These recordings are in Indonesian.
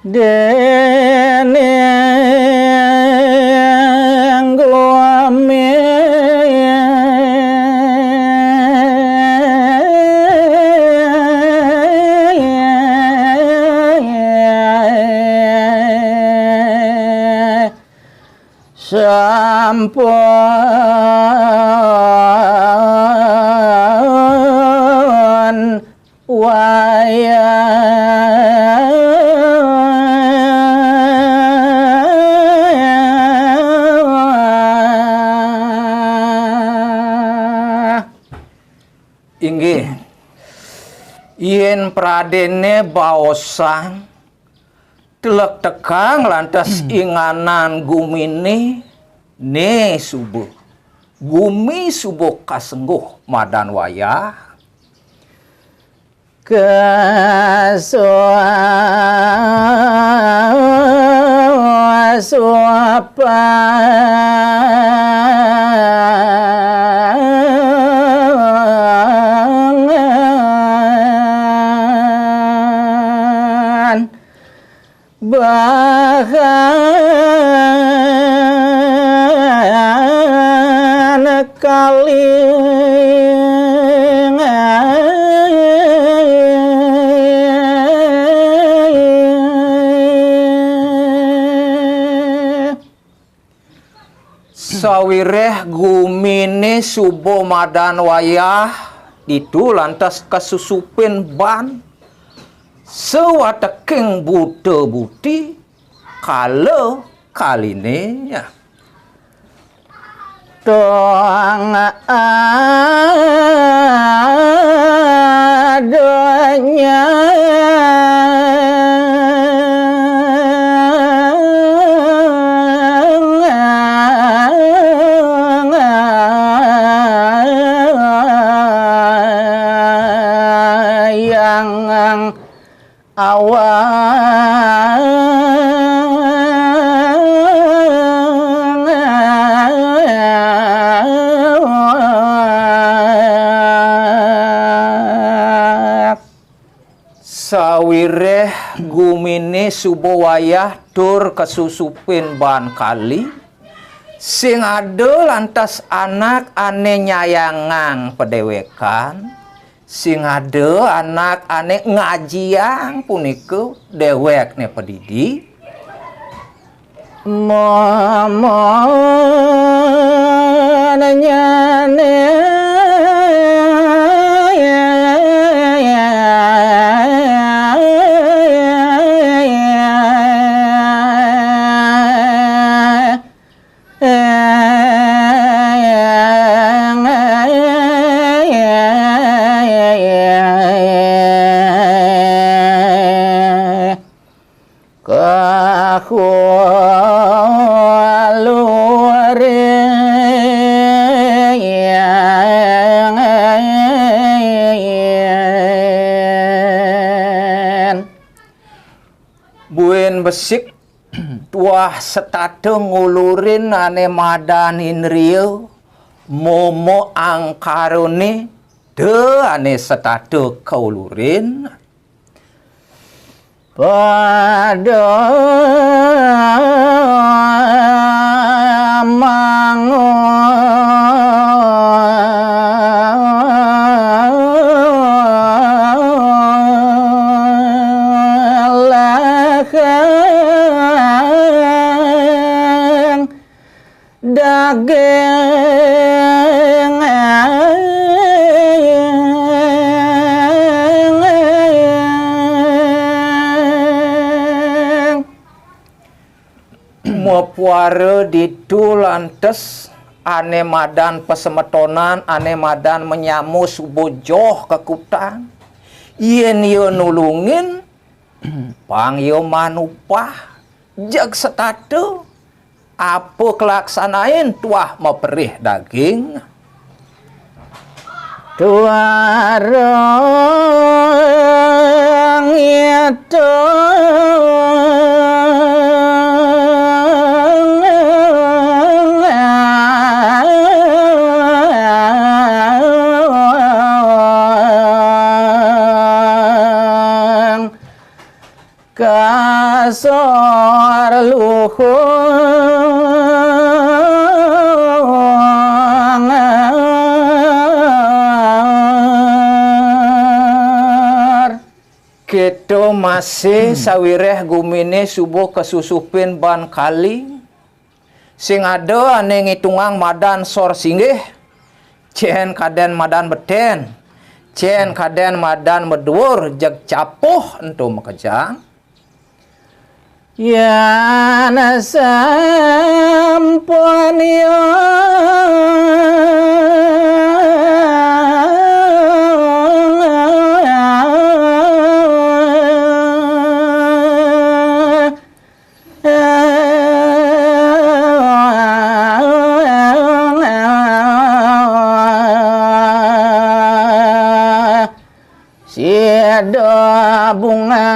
Deneng glome sampun inggih yen pradene baosan telek tekang lantas inganan gumine ne subuh gumi subuh kasengguh madan wayah kasuapan bahan kali sawireh gumine subuh madan wayah itu lantas kesusupin ban sewateking buta buti kala kaline ya tong adanya yang sawireh gumine subuh wayah tur kesusupin ban kali sing ada lantas anak ane nyayangang pedewekan sing ada anak ane ngajiang punika dewek ne pedidi nyane buen besik tuah setade ngulurin ane madanin rieu momo angkarone de ane setade kaulurin pada mangolah daging mupuare ditu lantes ane madan pesemetonan ane madan menyamu subojoh kekutan yen yo nulungin pang yo manupah jag setade apa kelaksanain tuah meperih daging tuarang itu asor luhur. Kita masih sawireh gumine subuh kesusupin ban kali. Sing ada ane ngitungang madan sor singgih. Cen kaden madan beten. Cen kaden madan medur jag capuh entu makejang. Ya nasampun yo siada bunga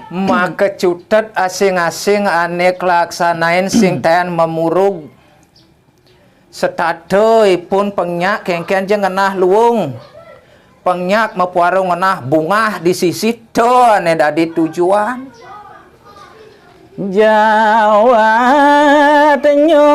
Maka cutet asing-asing ane kelaksanain sing tayan memurug. Setadoi pun pengyak kengken je ngenah luung. Pengyak mepuarung ngenah bungah di sisi to ane dadi tujuan. Jawa tenyo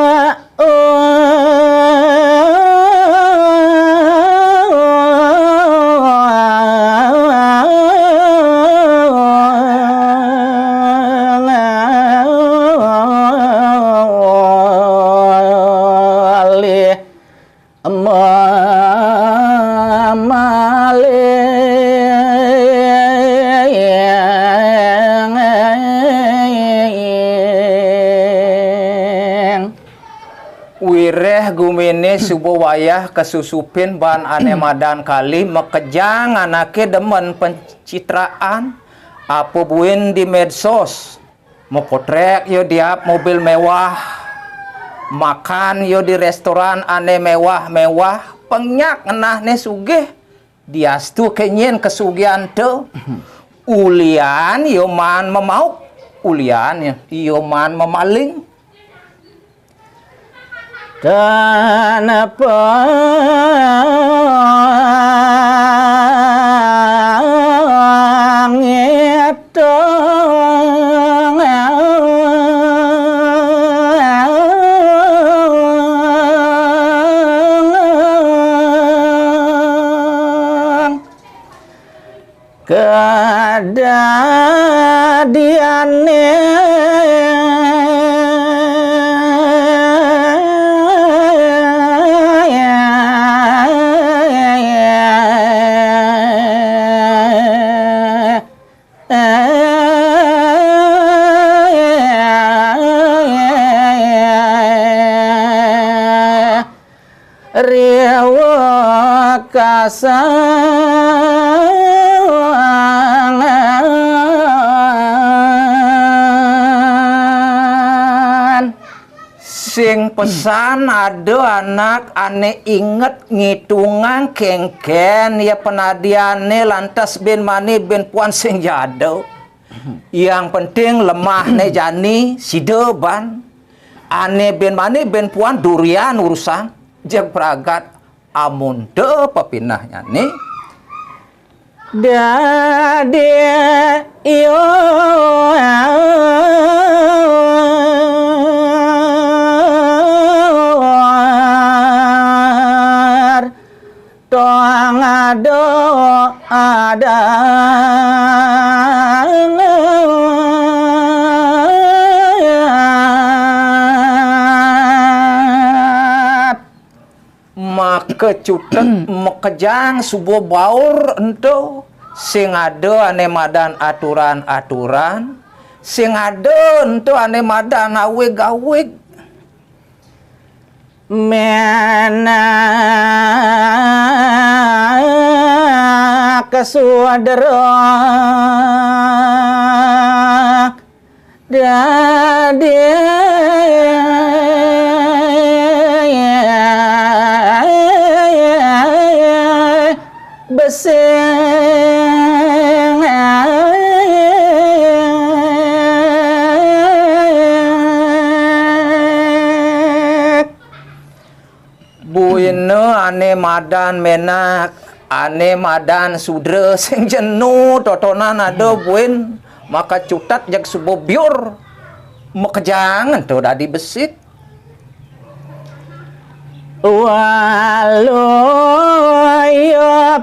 Wireh gumine subuh wayah kesusupin ban ane madan kali mekejang anake demen pencitraan apa buin di medsos mopotrek yo diap mobil mewah makan yo di restoran ane mewah-mewah pengyak ngenah ne sugih diastu kenyen kesugihan te ulian yo man memauk ulian yo man memaling. Kenapa riwa kasangan Sing pesan ada anak ane inget ngitungan kengken ya penadiane lantas ben mani ben puan sing jado. Yang penting lemah ne jani sideban. Ane ben mani ben puan durian urusan jeg pragat amun de pepinahnya nih. Dade iyo toang ado ada maka cutet mekejang subuh baur ento sing ada ane madan aturan-aturan sing ada ento ane madan awig-awig mena kesuadera dade beseng ane madan menak ane madan sudra sing jenuh totonan ada buin maka cutat jak subuh biur mekejangan tuh dadi besit walu ya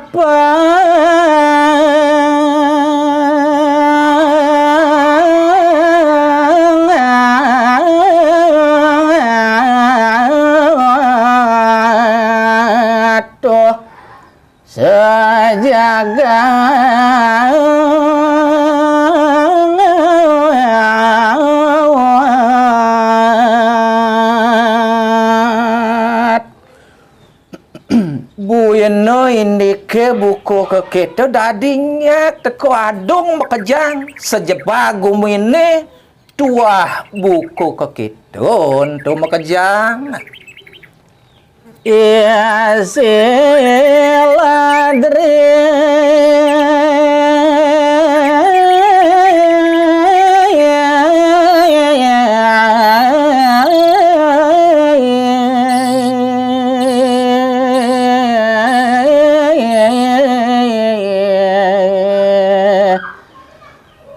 patuh sejaga buyeno indike buku ke kita dadinya teko adung makejang sejebak gumine tuah buku ke kita untuk makejang ya siladri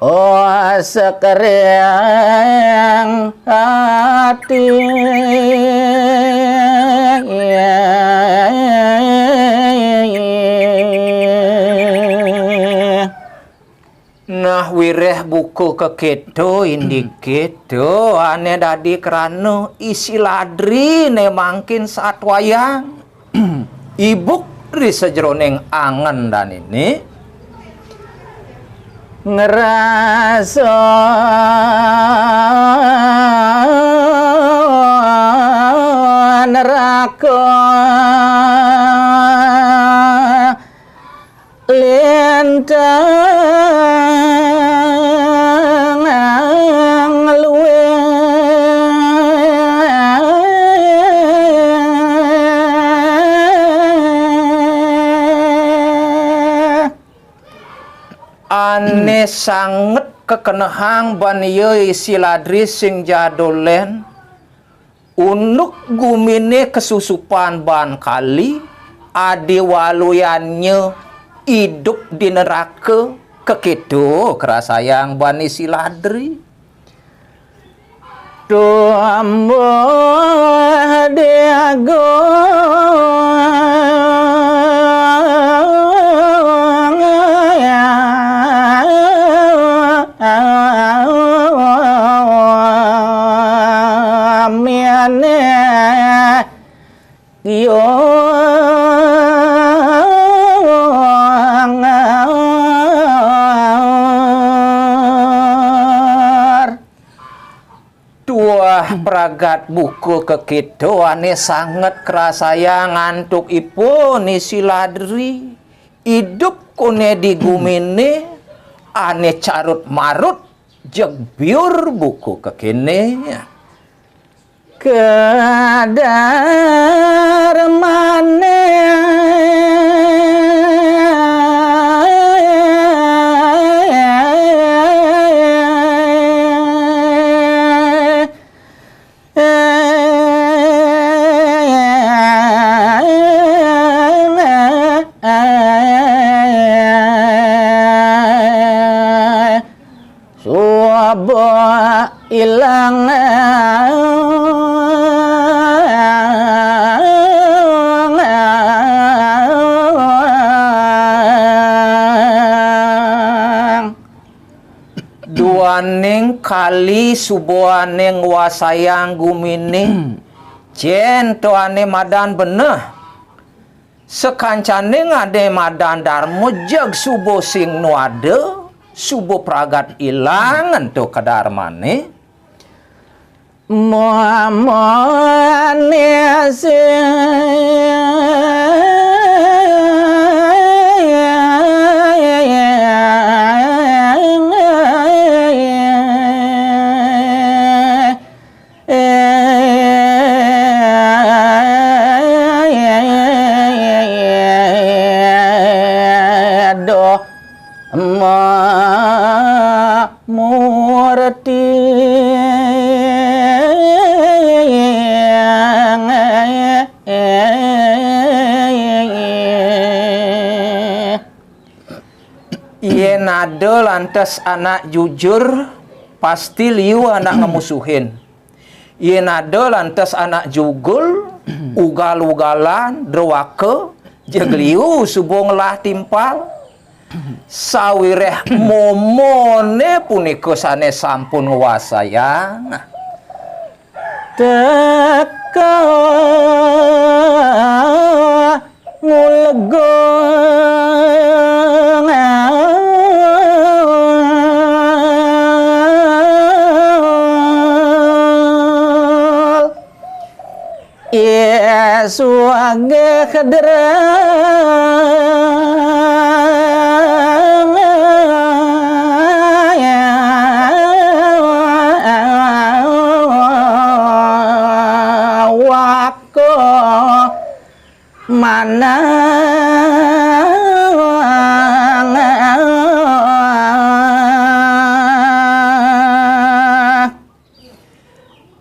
oh sekering hati nah wireh buku ke keto indiketo ane dadi kerana isi ladri ne mangkin saat wayang ibuk di sejroning angen dan ini ngerasa neraka lintang luwe ane sanget kekenehang baniyo isi ladri sing jadolen unuk gumine kesusupan ban kali adi waluyannya hidup di neraka kekitu kerasayang bani isi ladri Tuambo diago pragat buku ke kita ane sangat kerasaya ngantuk ipun isi ladri hidup kone di gumine ane carut marut jeg biur buku ke kene kadar ilang duaning kali subuaning wasayang gumining jen tuane madan beneh sekancane ngade madan darmo jeg subo sing nuade subuh pragat ilangan to kadarmane yen ada lantas anak jujur pasti liu anak ngemusuhin. Yen ada lantas anak jugul ugal-ugalan derwake jegliu subuh ngelah timpal. Sawireh momone punika sanes sampun nguasayang. Teka ngulega suage wako mana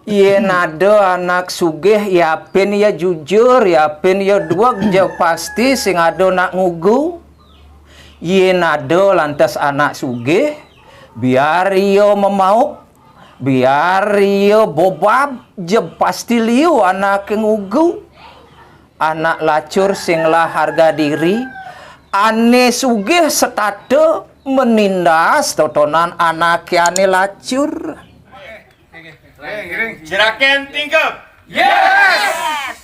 yen ada anak sugih yapin ya jujur, yapin ya duag ya pasti sing ada nak ngugu. Yen ada lantas anak sugih biar yo memauk, biar yo bobab je pasti liu anak ngugu. Anak lacur sing lah harga diri, ane sugih setada menindas totonan anak ane lacur. Jeraken tingkap. Yes.